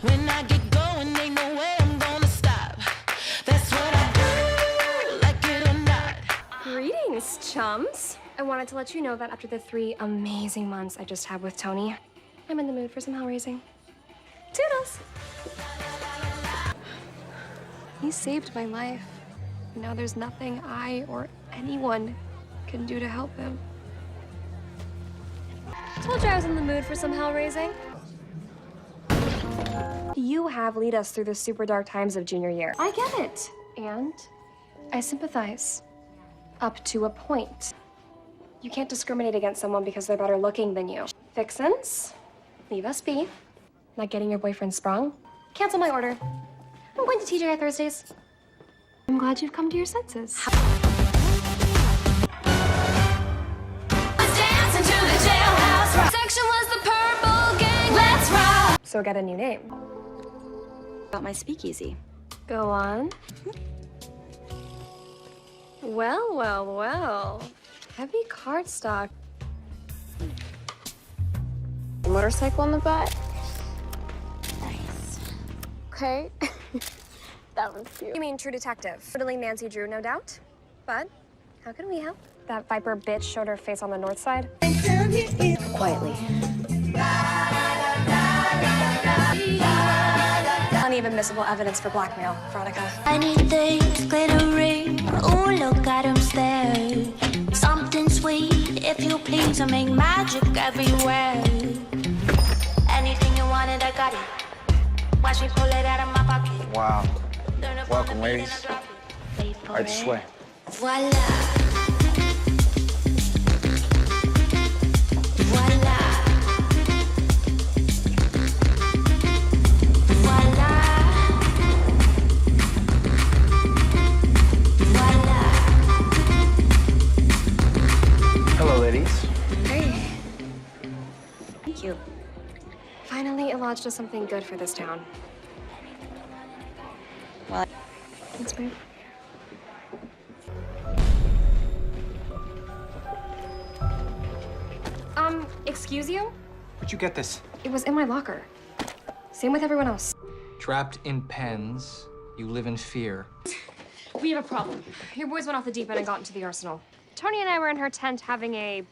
When I get going, ain't no way I'm gonna stop. That's what I do, like it or not. Greetings, chums. I wanted to let you know that after the 3 amazing months I just had with Tony, I'm in the mood for some hell raising. Toodles! He saved my life. Now there's nothing I or anyone can do to help him. Told you I was in the mood for some hell raising. You have lead us through the super dark times of junior year. I get it. And I sympathize. Up to a point. You can't discriminate against someone because they're better looking than you. Vixens, leave us be. Not getting your boyfriend sprung? Cancel my order. I'm going to TGI Thursdays. I'm glad you've come to your senses. Section was the purple gang, let's rock. So get a new name. About my speakeasy. Go on. Well, well, well. Heavy cardstock. Motorcycle in the butt. Nice. Okay. That one's cute. You mean True Detective. Totally Nancy Drew, no doubt. But how can we help? That Viper bitch showed her face on the north side. Quietly. Plenty of admissible evidence for blackmail, Veronica. I need this glittery. Oh, look at him stare. Something sweet, if you please. I make magic everywhere. Anything you wanted, I got it. Watch me pull it out of my pocket. Wow. Learn upon Welcome, the beat and ladies. I drop it. Wait for Right this it. way. Voila. Voila. Voila. Voila. Hello, ladies. Hey. Thank you. Finally, it lodged us something good for this town. Well, Thanks, babe. Excuse you? Where'd you get this? It was in my locker. Same with everyone else. Trapped in pens, you live in fear. We have a problem. Your boys went off the deep end and got into the arsenal. Tony and I were in her tent having a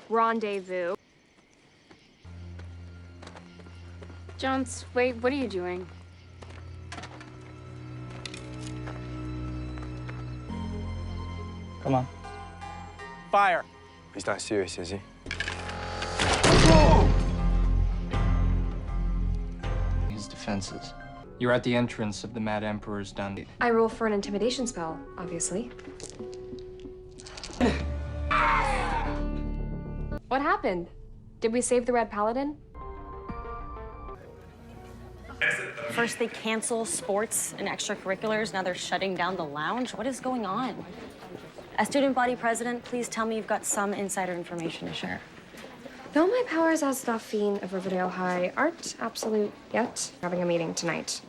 rendezvous. Jones, wait, what are you doing? Come on. Fire! He's not serious, is he? His defenses. You're at the entrance of the Mad Emperor's dungeon. I roll for an intimidation spell, obviously. What happened? Did we save the Red Paladin? first they cancel sports and extracurriculars, now they're shutting down the lounge. What is going on? As student body president, please tell me you've got some insider information to share. Though my powers as the fiend of Riverdale High aren't absolute yet, having a meeting tonight.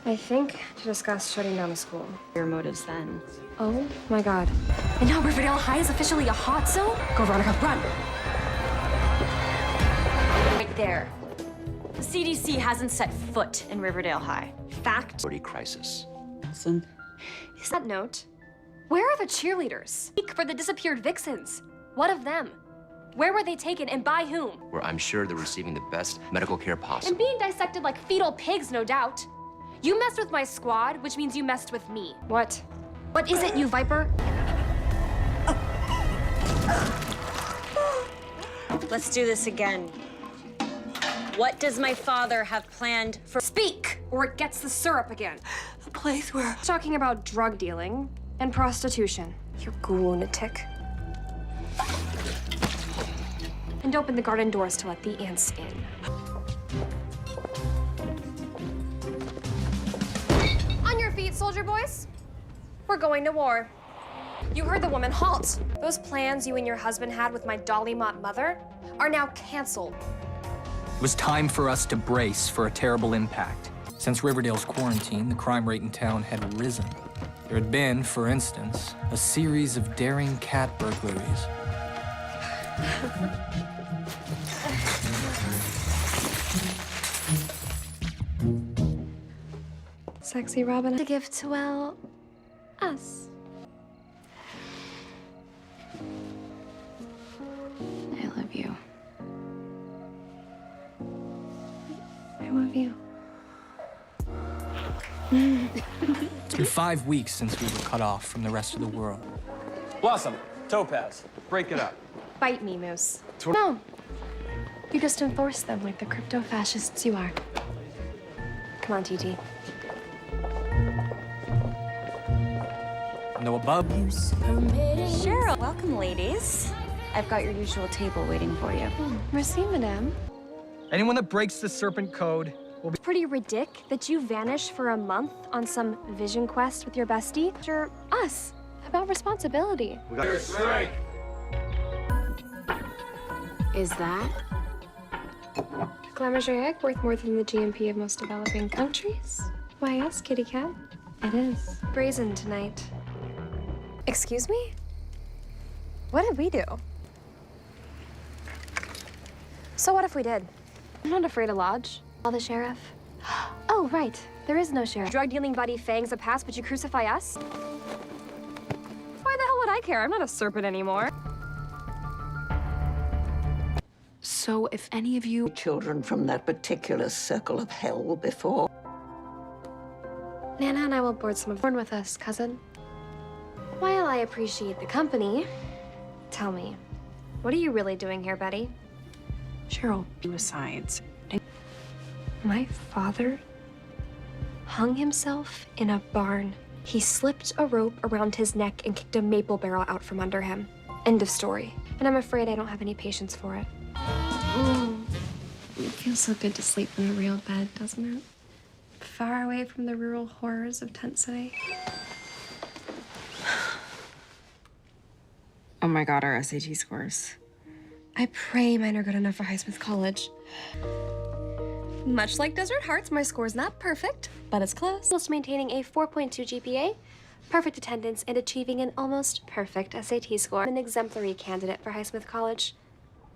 I think to discuss shutting down the school. Your motives then. Oh my God. And now Riverdale High is officially a hot zone? Go, Veronica, run! Right there. The CDC hasn't set foot in Riverdale High. Fact. Crisis. Seanson. Is that note? Where are the cheerleaders? Seek for the disappeared vixens. What of them? Where were they taken and by whom? Where I'm sure they're receiving the best medical care And possible. being dissected like fetal pigs, no doubt. You messed with my squad, which means you messed with me. What? What is it, you viper? Let's do this again. What does my father have planned for— Speak, or it gets the syrup again. A place where Talking about drug dealing and prostitution. You lunatic. And open the garden doors to let the ants in. On your feet, soldier boys. We're going to war. You heard the woman. Halt! Those plans you and your husband had with my Dolly Mott mother are now canceled. It was time for us to brace for a terrible impact. Since Riverdale's quarantine, the crime rate in town had risen. There had been, for instance, a series of daring cat burglaries. Sexy Robin. To give to, well, us. I love you. I love you. It's been 5 weeks since we were cut off from the rest of the world. Blossom, Topaz, break it up. Bite me, Moose. No. You just enforce them like the crypto-fascists you are. Come on, TT. No above. Cheryl, welcome, ladies. I've got your usual table waiting for you. Merci, madame. Anyone that breaks the serpent code will be. Pretty ridic that you vanish for a month on some vision quest with your bestie. You're us. About responsibility. Is that? Glamour's your egg worth more than the GMP of most developing countries? Why, yes, kitty cat. It is. Brazen tonight. Excuse me? What did we do? So what if we did? I'm not afraid of Lodge. Call the sheriff. Oh, right. There is no sheriff. Drug-dealing buddy Fang's a pass, but you crucify us? Why the hell would I care? I'm not a serpent anymore. So if any of you... Children from that particular circle of hell before. Nana and I will board some of them with us, cousin. While I appreciate the company, tell me, what are you really doing here, Betty? Cheryl, suicides. My father hung himself in a barn. He slipped a rope around his neck and kicked a maple barrel out from under him. End of story. And I'm afraid I don't have any patience for it. It feels so good to sleep in a real bed, doesn't it? Far away from the rural horrors of Tent City. Oh my God, our SAT scores. I pray mine are good enough for Highsmith College. Much like Desert Hearts, my score's not perfect, but it's close. Whilst maintaining a 4.2 GPA, perfect attendance, and achieving an almost perfect SAT score. I'm an exemplary candidate for Highsmith College.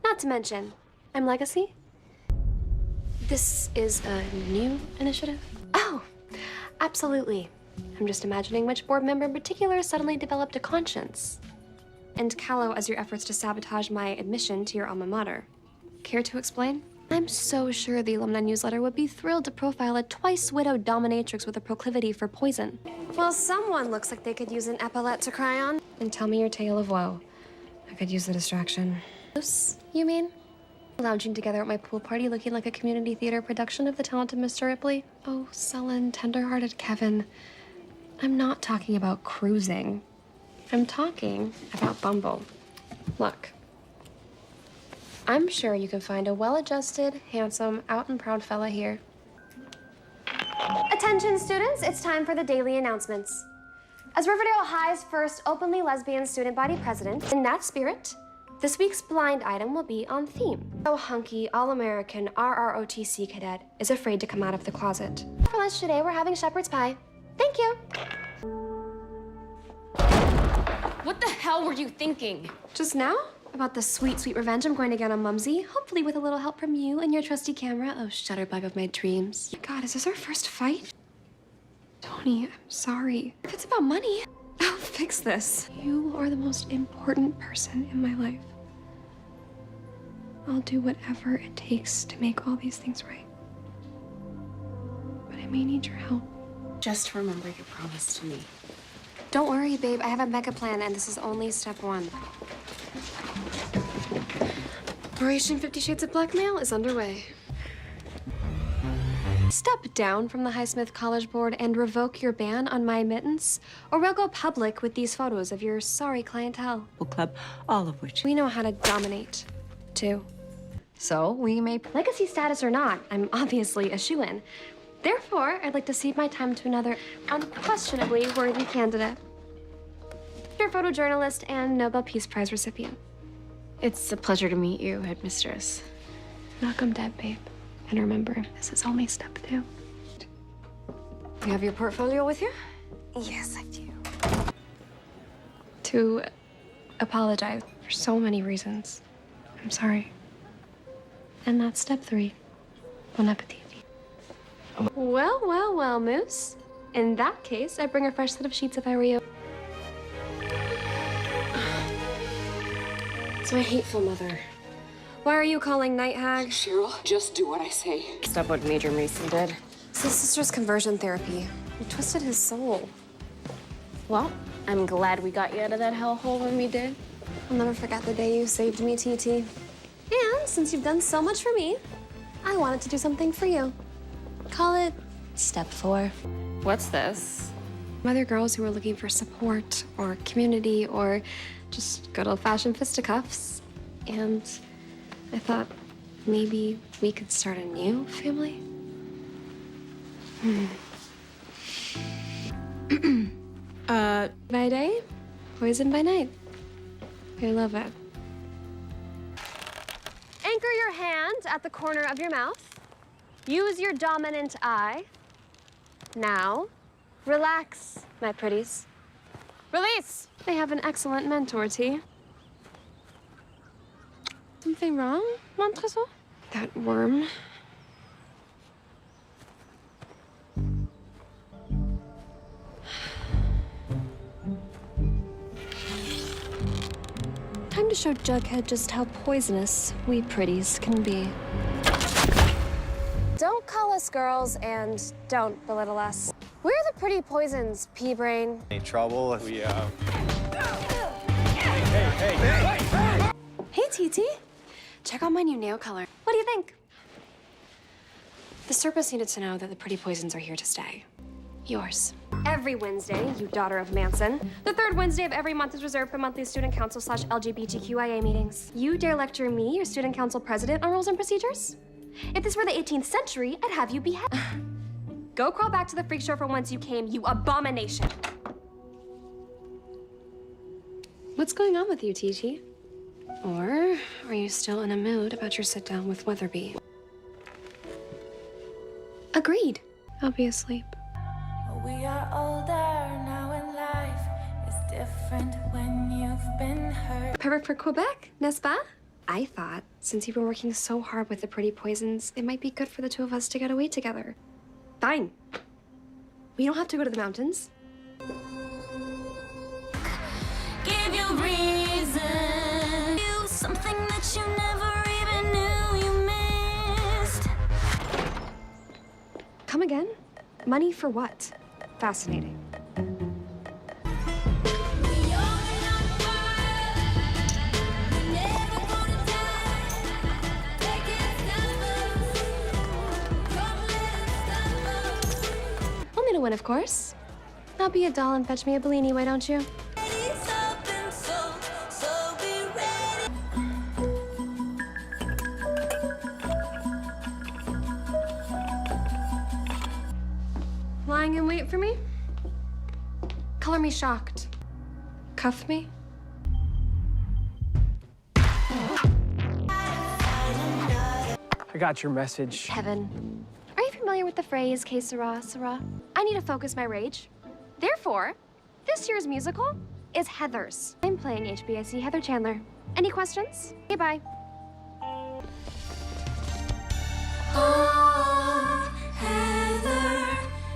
Not to mention, I'm legacy. This is a new initiative? Oh, absolutely. I'm just imagining which board member in particular suddenly developed a conscience. And callow as your efforts to sabotage my admission to your alma mater. Care to explain? I'm so sure the alumni newsletter would be thrilled to profile a twice-widowed dominatrix with a proclivity for poison. Well, someone looks like they could use an epaulette to cry on. And tell me your tale of woe. I could use the distraction. You mean? Lounging together at my pool party looking like a community theater production of The Talented Mr. Ripley. Oh, sullen, tender-hearted Kevin. I'm not talking about cruising. I'm talking about Bumble. Look. I'm sure you can find a well-adjusted, handsome, out-and-proud fella here. Attention, students. It's time for the daily announcements. As Riverdale High's first openly lesbian student body president, in that spirit, this week's blind item will be on theme. So hunky, all-American RROTC cadet is afraid to come out of the closet. For lunch today, we're having shepherd's pie. Thank you. What the hell were you thinking? Just now? About the sweet, sweet revenge I'm going to get on Mumsy, hopefully with a little help from you and your trusty camera. Oh, shutterbug of my dreams. God, is this our first fight? Tony, I'm sorry. If it's about money, I'll fix this. You are the most important person in my life. I'll do whatever it takes to make all these things right. But I may need your help. Just remember your promise to me. Don't worry, babe. I have a mega plan, and this is only step one. Operation 50 Shades of Blackmail is underway. Step down from the Highsmith College Board and revoke your ban on my admittance, or we'll go public with these photos of your sorry clientele. Club, all of which. We know how to dominate, too. So we may... Legacy status or not, I'm obviously a shoo-in. Therefore, I'd like to cede my time to another unquestionably worthy candidate. Your photojournalist and Nobel Peace Prize recipient. It's a pleasure to meet you, headmistress. Knock 'em dead, babe. And remember, this is only step 2. You have your portfolio with you? Yes, I do. To apologize for so many reasons. I'm sorry. And that's step 3. Bon appetit. Well, well, well, Moose. In that case, I'd bring a fresh set of sheets if I were you. It's my hateful mother. Why are you calling Night Hag? Cheryl, just do what I say. Stop what Major Mason did. It's his sister's conversion therapy. It twisted his soul. Well, I'm glad we got you out of that hellhole when we did. I'll never forget the day you saved me, TT. And since you've done so much for me, I wanted to do something for you. Call it step 4. What's this? Other girls who are looking for support or community or just good old-fashioned fisticuffs. And I thought maybe we could start a new family. By day, poison by night. I love it. Anchor your hand at the corner of your mouth. Use your dominant eye. Now, relax, my pretties. Release! They have an excellent mentor, T. Something wrong, Montresor? That worm. Time to show Jughead just how poisonous we pretties can be. Don't call us girls and don't belittle us. We're the pretty poisons, pea-brain. Any trouble if we, Hey, TT. Check out my new nail color. What do you think? The Serpents needed to know that the pretty poisons are here to stay. Yours. Every Wednesday, you daughter of Manson, the third Wednesday of every month is reserved for monthly student council / LGBTQIA meetings. You dare lecture me, your student council president, on rules and procedures? If this were the 18th century, I'd have you beheaded. Go crawl back to the freak show from whence you came, you abomination. What's going on with you, TT? Or are you still in a mood about your sit down with Weatherby? Agreed. I'll be asleep. We are older now and life is different when you've been hurt. Perfect for Quebec, n'est-ce pas? I thought, since you've been working so hard with the pretty poisons, it might be good for the two of us to get away together. Fine. We don't have to go to the mountains. Give you reason. You something that you never even knew you missed. Come again? Money for what? Fascinating. Want me to win, of course. I'll be a doll and fetch me a Bellini, why don't you? Lying in wait for me? Color me shocked. Cuff me? I got your message. Heaven. Are you familiar with the phrase, que sera, sera? I need to focus my rage. Therefore, this year's musical is Heathers. I'm playing HBIC Heather Chandler. Any questions? Okay, bye. Oh, Heather,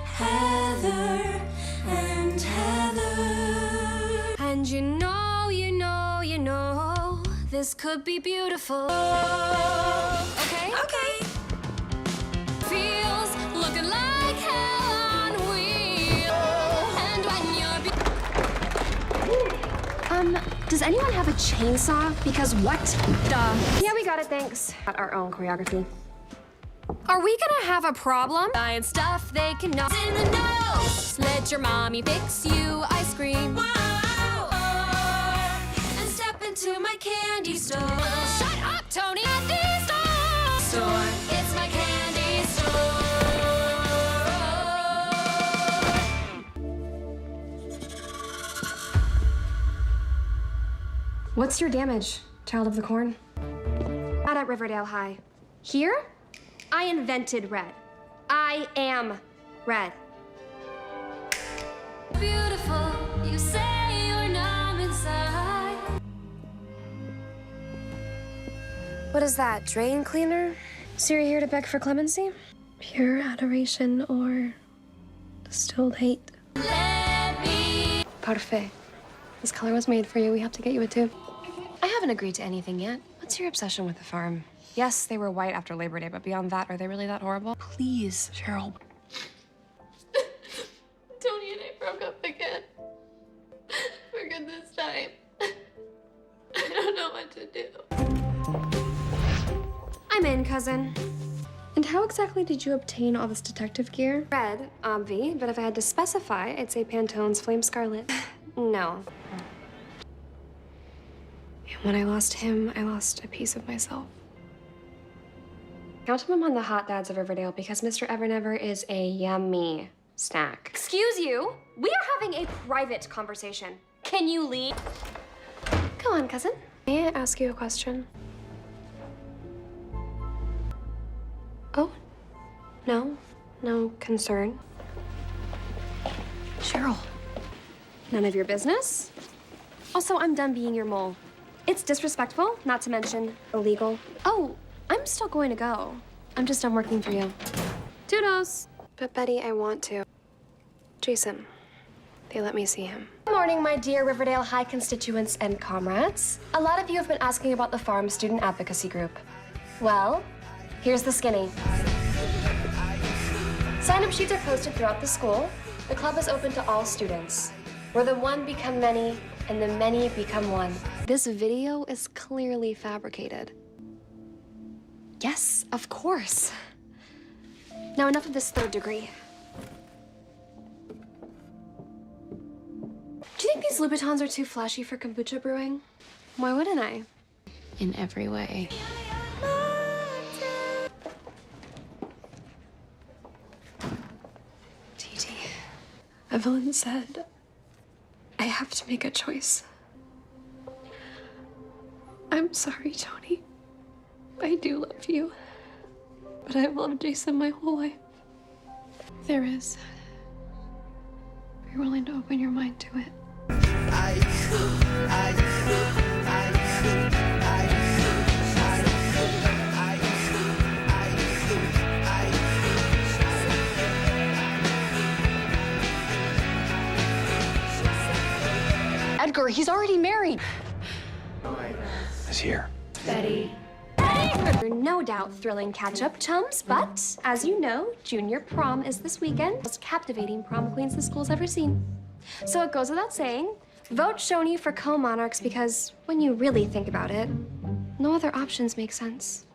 Heather, and Heather. And you know, this could be beautiful. Okay? Okay. Feels looking like hell on wheels. And when you're does anyone have a chainsaw? Because what the? Yeah, we got it, thanks. Got our own choreography. Are we gonna have a problem? Buying stuff they cannot In the nose. let your mommy fix you ice cream. Wow. And step into my candy store. Shut up, Tony! At the store. It's my candy store. What's your damage, child of the corn? Not at Riverdale High. Here, I invented red. I am red. Beautiful, you say you're numb inside. What is that, drain cleaner? So you're here to beg for clemency? Pure adoration or Still late. Parfait. This color was made for you. We have to get you a tube. I haven't agreed to anything yet. What's your obsession with the farm? Yes, they were white after Labor Day, but beyond that, are they really that horrible? Please, Cheryl. Tony and I broke up again. We're good this time. I don't know what to do. I'm in, cousin. And how exactly did you obtain all this detective gear? Red, obvi, but if I had to specify, I'd say Pantone's Flame Scarlet. No. And when I lost him, I lost a piece of myself. Count him among the hot dads of Riverdale because Mr. Evernever is a yummy snack. Excuse you, we are having a private conversation. Can you leave? Go on, cousin. May I ask you a question? Oh, no, no concern. Cheryl, none of your business? Also, I'm done being your mole. It's disrespectful, not to mention illegal. Oh, I'm still going to go. I'm just done working for you. Toodles. But Betty, I want to. Jason, they let me see him. Good morning, my dear Riverdale High constituents and comrades. A lot of you have been asking about the farm student advocacy group. Well, here's the skinny. Sign-up sheets are posted throughout the school. The club is open to all students. Where the one become many, and the many become one. This video is clearly fabricated. Yes, of course. Now enough of this third degree. Do you think these Louboutins are too flashy for kombucha brewing? Why wouldn't I? In every way. TT, Evelyn said I have to make a choice. I'm sorry, Tony. I do love you. But I've loved Jason my whole life. There is. Are you willing to open your mind to it? Edgar, he's already married. Is here. Betty. No doubt thrilling catch-up chums, but as you know, junior prom is this weekend. Most captivating prom queens the school's ever seen. So it goes without saying, vote Shoni for co-monarchs because when you really think about it, no other options make sense.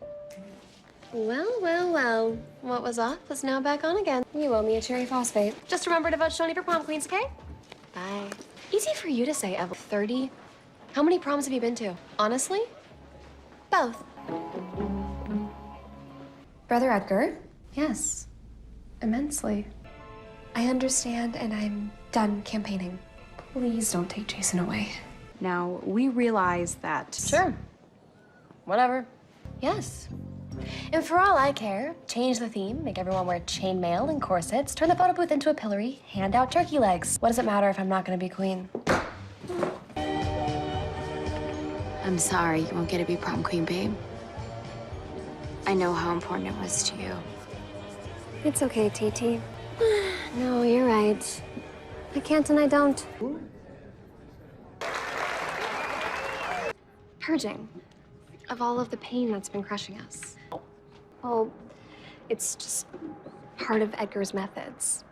Well, well, well. What was off is now back on again. You owe me a cherry phosphate. Just remember to vote Shoni for prom queens, okay? Bye. Easy for you to say, Evelyn. 30? How many proms have you been to? Honestly? Both. Brother Edgar? Yes. Immensely. I understand, and I'm done campaigning. Please don't take Jason away. Now, we realize that... Sure. Whatever. Yes. And for all I care, change the theme, make everyone wear chainmail and corsets, turn the photo booth into a pillory, hand out turkey legs. What does it matter if I'm not gonna be queen? I'm sorry, you won't get to be prom queen, babe. I know how important it was to you. It's okay, TT. No, you're right. I can't and I don't. Purging of all of the pain that's been crushing us. Well, it's just part of Edgar's methods.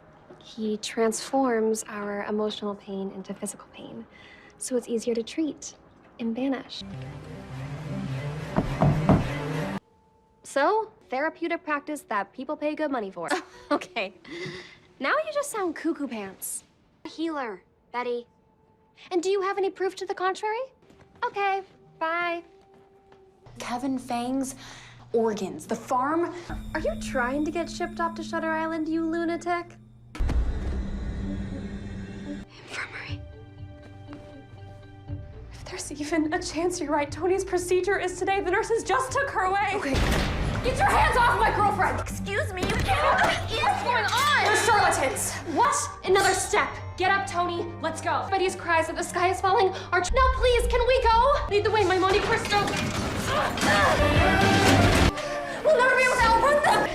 He transforms our emotional pain into physical pain, so it's easier to treat and banish. So, therapeutic practice that people pay good money for. Okay. Now you just sound cuckoo pants. A healer, Betty. And do you have any proof to the contrary? Okay, bye. Kevin Fang's organs. The farm... Are you trying to get shipped off to Shutter Island, you lunatic? Infirmary. If there's even a chance you're right, Tony's procedure is today. The nurses just took her away. Okay. Get your hands off my girlfriend! Excuse me, you can't. What's going on? You're charlatans. What? Another step. Get up, Tony. Let's go. Betty's cries that the sky is falling are true. Now, please, can we go? Lead the way, my Monte Cristo. We'll never be able to outrun them.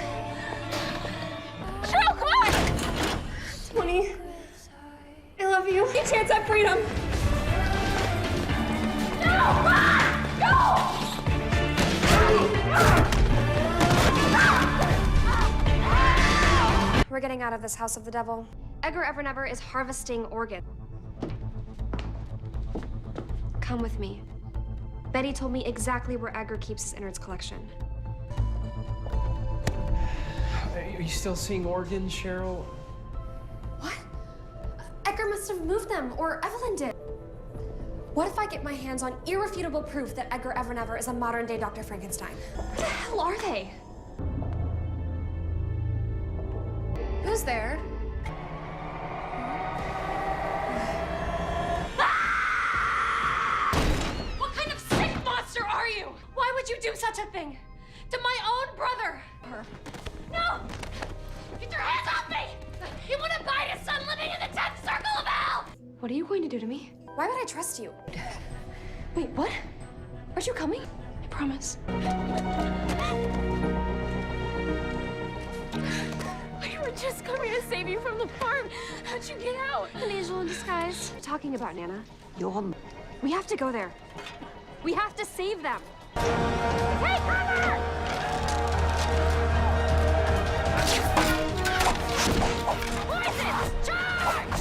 Cheryl, come on! only chance at freedom! No! Run! Go! We're getting out of this house of the devil. Edgar Evernever is harvesting organs. Come with me. Betty told me exactly where Edgar keeps his innards collection. Are you still seeing organs, Cheryl? What? Edgar must have moved them, or Evelyn did. What if I get my hands on irrefutable proof that Edgar Evernever is a modern-day Dr. Frankenstein? What the hell are they? Who's there? What kind of sick monster are you? Why would you do such a thing? To my own brother! No! Get your hands off me! You want to bite his son living in the 10th circle of hell! What are you going to do to me? Why would I trust you? Wait, what? Aren't you coming? I promise. We were just coming to save you from the farm. How'd you get out? An angel in disguise. What are you talking about, Nana? We have to go there. We have to save them. Take cover! Poisons! Charge!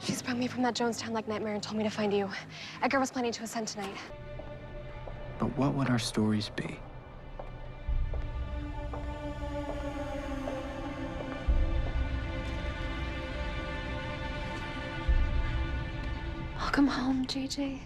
She sprung me from that Jonestown-like nightmare and told me to find you. Edgar was planning to ascend tonight. But what would our stories be? Welcome home, JJ.